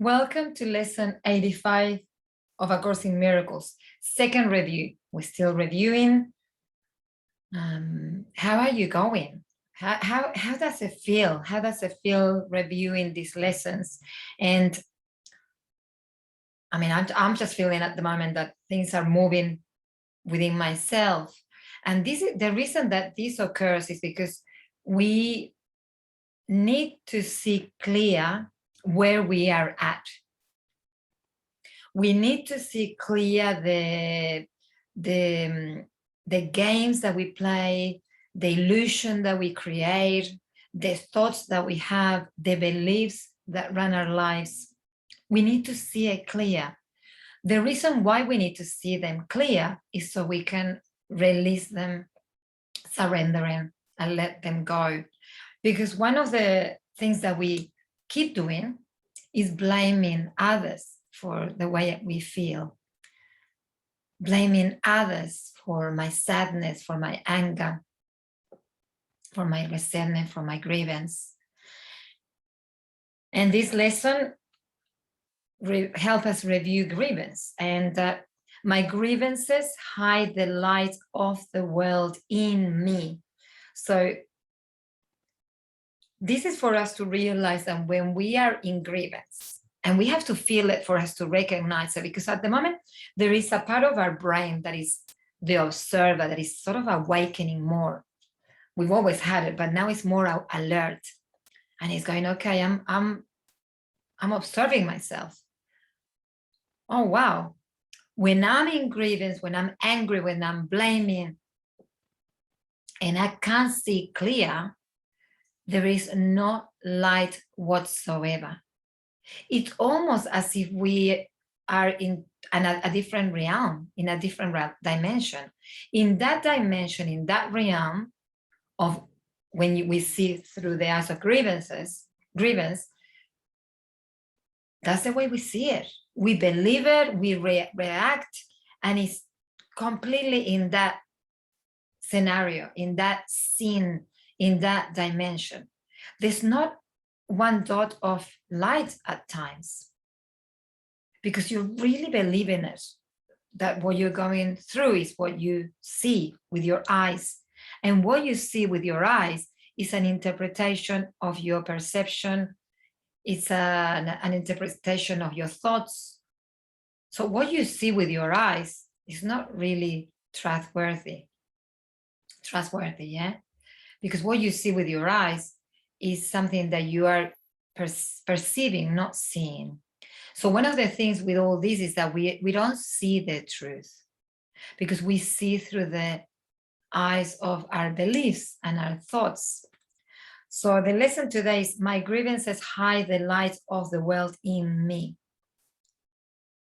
Welcome to lesson 85 of A Course in Miracles. Second review. We're still reviewing. How are you going? How does it feel? How does it feel reviewing these lessons? And I mean, I'm just feeling at the moment that things are moving within myself. And this is the reason that this occurs is because we need to see clear where we are at. We need to see clear the games that we play, the illusion that we create, the thoughts that we have, the beliefs that run our lives. We need to see it clear. The reason why we need to see them clear is so we can release them, surrendering, and let them go. Because one of the things that we keep doing is blaming others for the way we feel, blaming others for my sadness, for my anger, for my resentment, for my grievance. And this lesson helps us review grievance. And my grievances hide the light of the world in me. So this is for us to realize that when we are in grievance, and we have to feel it for us to recognize it, because at the moment, there is a part of our brain that is the observer, that is sort of awakening more. We've always had it, but now it's more alert. And it's going, okay, I'm observing myself. Oh, wow. When I'm in grievance, when I'm angry, when I'm blaming, and I can't see clear, there is no light whatsoever. It's almost as if we are in a different realm, in a different dimension. In that dimension, in that realm of when we see through the eyes of grievance, that's the way we see it. We believe it, we react, and it's completely in that scenario, in that scene, in that dimension. There's not one dot of light at times, because you really believe in it, that what you're going through is what you see with your eyes. And what you see with your eyes is an interpretation of your perception. It's an interpretation of your thoughts. So what you see with your eyes is not really trustworthy, yeah? Because what you see with your eyes is something that you are perceiving, not seeing. So one of the things with all this is that we don't see the truth, because we see through the eyes of our beliefs and our thoughts. So the lesson today is, my grievances hide the light of the world in me.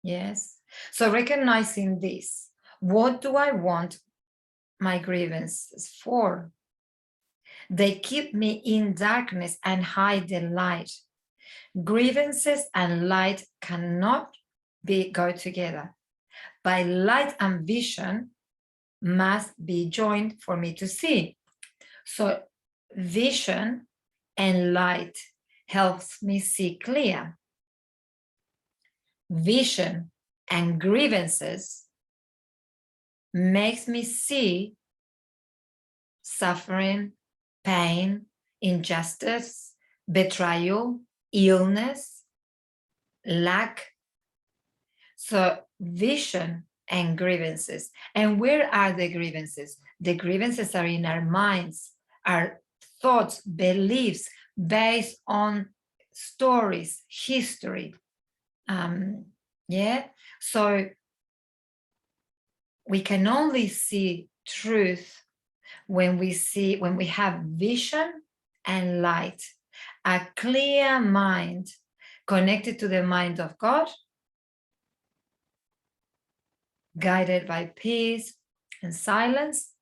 Yes. So recognizing this, what do I want my grievances for? They keep me in darkness and hide the light. Grievances and light cannot go together. By light and vision must be joined for me to see. So vision and light helps me see clear. Vision and grievances makes me see suffering, pain, injustice, betrayal, illness, lack. So vision and grievances. And where are the grievances? The grievances are in our minds, our thoughts, beliefs based on stories, history. Yeah. So we can only see truth when we have vision and light, a clear mind connected to the mind of God, guided by peace and silence,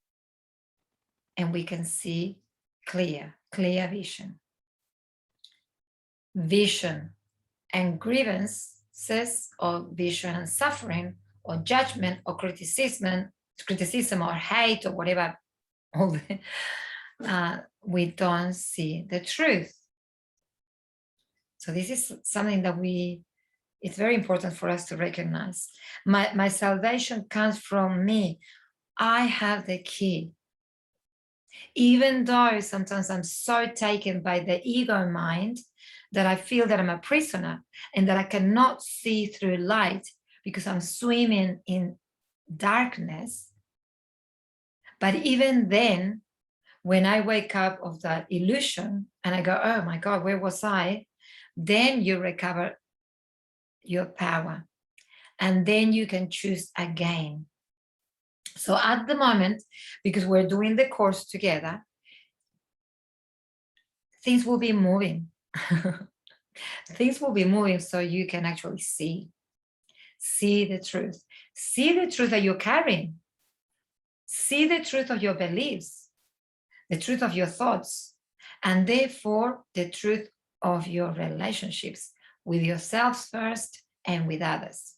and we can see clear vision. Vision and grievances, or vision and suffering, or judgment, or criticism or hate, or whatever, all we don't see the truth. So this is something that we It's very important for us to recognize. My salvation comes from me. I have the key. Even though sometimes I'm so taken by the ego mind that I feel that I'm a prisoner and that I cannot see through light because I'm swimming in darkness. But even then, when I wake up of that illusion and I go, oh my God, where was I? Then you recover your power and then you can choose again. So at the moment, because we're doing the course together, things will be moving. Things will be moving so you can actually see the truth. See the truth that you're carrying. See the truth of your beliefs, the truth of your thoughts, and therefore the truth of your relationships with yourselves first and with others.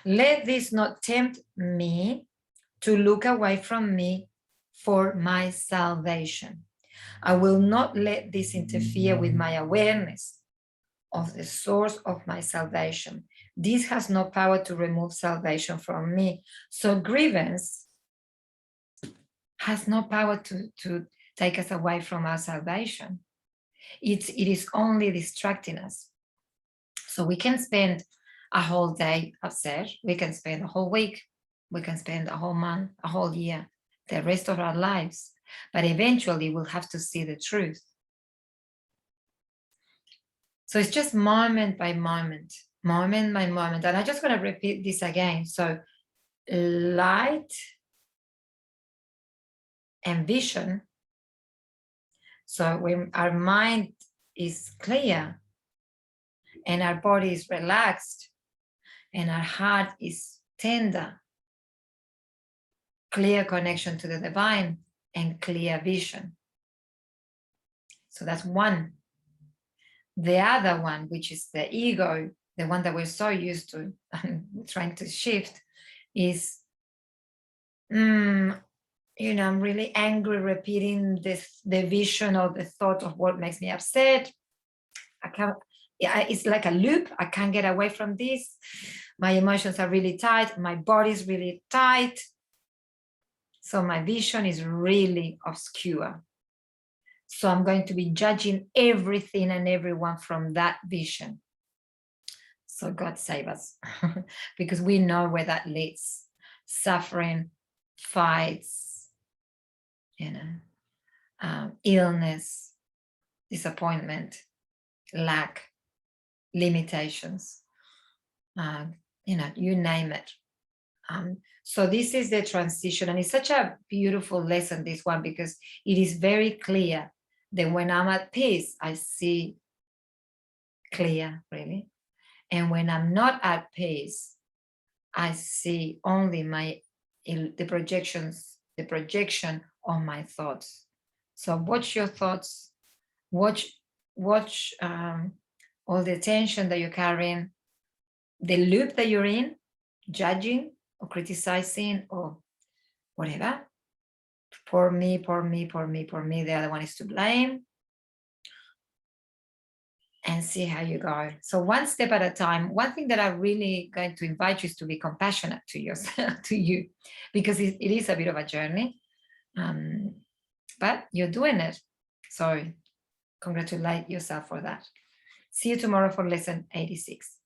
Let this not tempt me to look away from me for my salvation. I will not let this interfere with my awareness of the source of my salvation. This has no power to remove salvation from me. So grievance has no power to take us away from our salvation. It is only distracting us. So we can spend a whole day upset. We can spend a whole week. We can spend a whole month, a whole year, the rest of our lives. But eventually we'll have to see the truth. So it's just moment by moment, moment by moment. And I just want to repeat this again. So light and vision. So when our mind is clear and our body is relaxed and our heart is tender, clear connection to the divine and clear vision. So that's one. The other one, which is the ego, the one that we're so used to and trying to shift, is, I'm really angry, repeating the vision or the thought of what makes me upset. It's like a loop. I can't get away from this. My emotions are really tight. My body's really tight. So my vision is really obscure. So I'm going to be judging everything and everyone from that vision. So God save us, because we know where that leads. Suffering, fights, illness, disappointment, lack, limitations, you name it. So this is the transition, and it's such a beautiful lesson, this one, because it is very clear that when I'm at peace, I see clear, really. And when I'm not at peace, I see only the projection of my thoughts. So watch your thoughts, watch all the tension that you're carrying, the loop that you're in, judging or criticizing or whatever. Poor me, poor me, poor me, poor me. The other one is to blame. And see how you go. So one step at a time. One thing that I'm really going to invite you is to be compassionate to yourself, to you, because it is a bit of a journey, but you're doing it. So congratulate yourself for that. See you tomorrow for lesson 86.